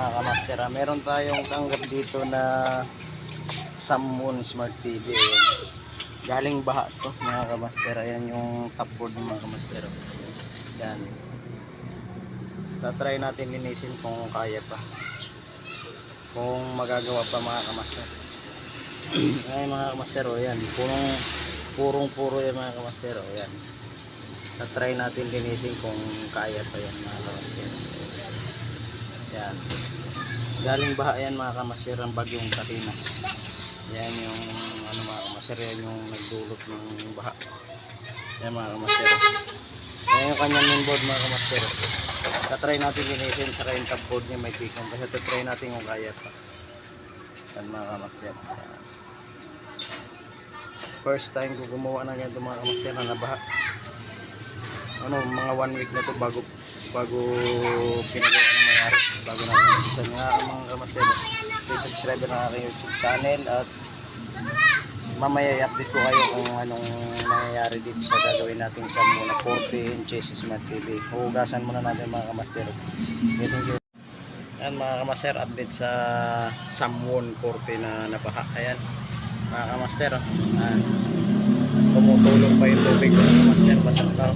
mga kamaster. Meron tayong tanggap dito na Samwoon Smart TV. Galing baha to mga kamaster. Ayan yung top board ng mga kamaster. Yan. Tatry natin linisin kung kaya pa. Kung magagawa pa mga kamaster. Ayan mga kamaster. Ayan. Puro yan mga kamaster. Ayan. Tatry natin linisin kung kaya pa yan mga kamaster. Yan. Galing baha yan mga kamaster, ang bagyong Katrina. Yan yung ano mga kamaster, yan yung nagdulot ng baha. Yan mga kamaster. Yan yung kanyang mainboard mga kamaster. Tatry natin linisin, saka yung top board niya may tikong. Kasi tatry natin kung kaya pa. Yan mga kamaster. First time ko gumawa ng ganito mga kamaster na nabaha. Ano, mga 1 week na to bago pinagawa ng mayari, bago natin isa nga mga kamaster. Please subscribe na aking YouTube channel at mamaya i-update ko kayo kung anong nangyayari dito sa gagawin natin sa muna 40 inches Smart TV. Hugasan muna natin mga kamaster. Thank you. Yan mga kamaster, update sa Samwoon 40 na nabaha. Ayan mga kamaster, tumutulong pa yung tubig mga kamaster, basang pa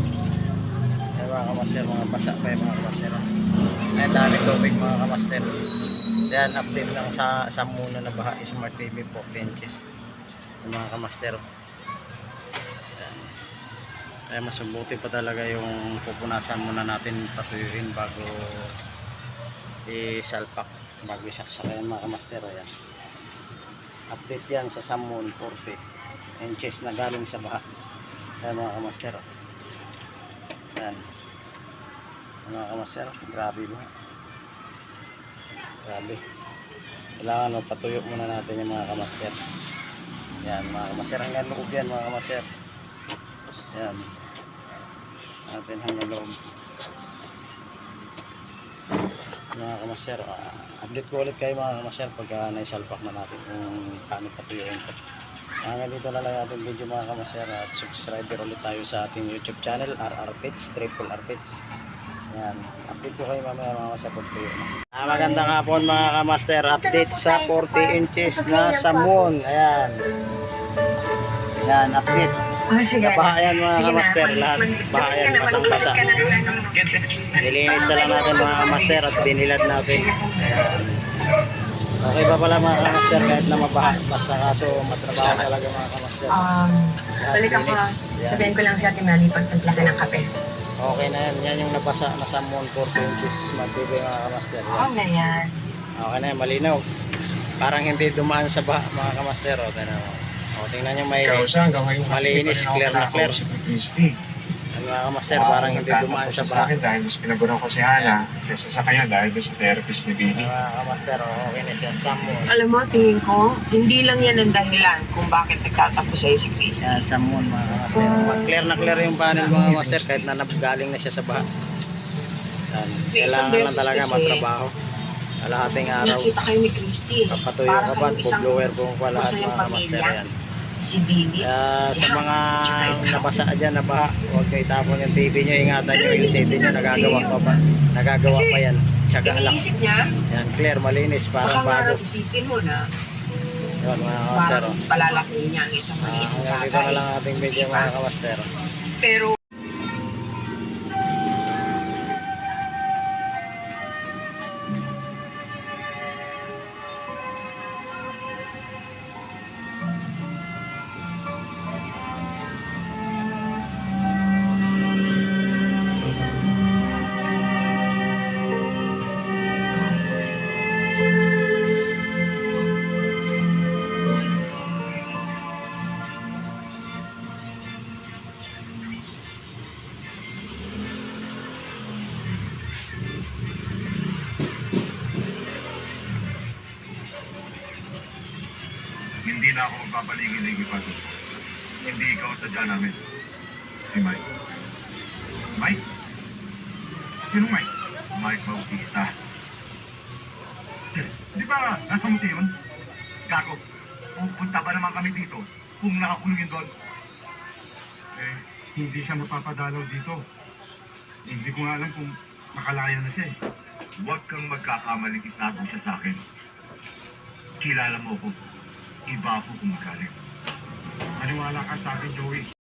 mga kamaster, mga basa pa yung mga kamaster. Ayan, dami tubig mga kamaster. Yan, update lang sa Samwoon na baha Smart TV 40 inches yung mga kamaster. Ayan, masubuti pa talaga yung pupunasan muna natin, patuyuin bago isalpak, bago isaksak yung mga kamaster. Ayan, update yan sa Samwoon 40 inches na galing sa baha. Ayan mga kamaster. Ayan mga kamaster, grabe ba? Grabe. Kailangan magpatuyo muna natin yung mga kamaster. Yan mga kamaster, hanggang loob yan mga kamaster. Yan natin hanggang loob mga kamaster. Update ko ulit kayo mga kamaster pagka naisalpak na natin kung paano patuyuin ko. Hanggang dito na lang ating video mga kamaster, at subscriber ulit tayo sa ating YouTube channel RR Pits, Triple R Pits. Yan, update ko kayo mamaya mga kamaster pagtuyo na. Magandang hapon mga kamaster, update sa 40 inches na Samwoon. Ayan, yan update. Nabaha yan mga kamaster, lahat baha yan, basang basa. Nilinis na lang natin mga kamaster at binilad natin. Ayan. Okay pa pala mga kamaster kahit na mabaha, basta kaso matrabaho talaga mga kamaster. Balik ako, sabihin ko lang si Ate Mali pagtimpla ka ng kape. Okay na yan, yan yung nabasa na Samwoon 40 inches magbibigay mga kamaster. Oo na yan. Okay na yan, malinaw. Parang hindi dumaan sa baha mga kamaster. O, tingnan nyo may malinis, clear na clear. Ang mga kamaster, parang hindi dumaan sa baha. Dahil mas pinagunan ko si Hana kaysa sa kanya dahil doon sa therapist ni Billy. Mga kamaster, okay na siya, Samwoon. Alam mo, tingin ko, hindi lang yan ang dahilan kung bakit nagtatampo sa'yo si Christy. Yan, Samwoon mga kamaster. Clear na clear yung panel mga kamaster kahit na galing na siya sa baha. Yan. Kailangan lang talaga magtrabaho. Kalahating araw. Nakita kayo ni Christy. Papatuyo ka ba? Pag-blower po pa lahat mga kamaster. Yan. Si Billy. Sa mga nabasa dyan na baha, huwag kayo itapon yung TV nyo, ingatan nyo yung CD nyo, nagagawa pa yan, tsaga lang. Iniisip niya, Yan, clear, malinis, parang baka bago. isipin mo na Yun mga kamaster. parang palalaki niya ang isang maliit na Hanggang dito na lang ating video mga kamaster. Pero Hindi na ako magpapaligid-ligid pa doon. Hindi ikaw sadya namin. Si Mike. Mike? Sino Mike? Mike Bautista. Di ba nasa muti yun? Gago. Pupunta ba naman kami dito kung nakakulong yun doon? Eh, hindi siya mapapadalaw dito. Hindi ko nga alam kung makalaya na siya eh. Huwag kang magkakamaling itago siya sa akin. Kilala mo ko. Iba ako kung magaling. Maniwala ka sa akin, Joey.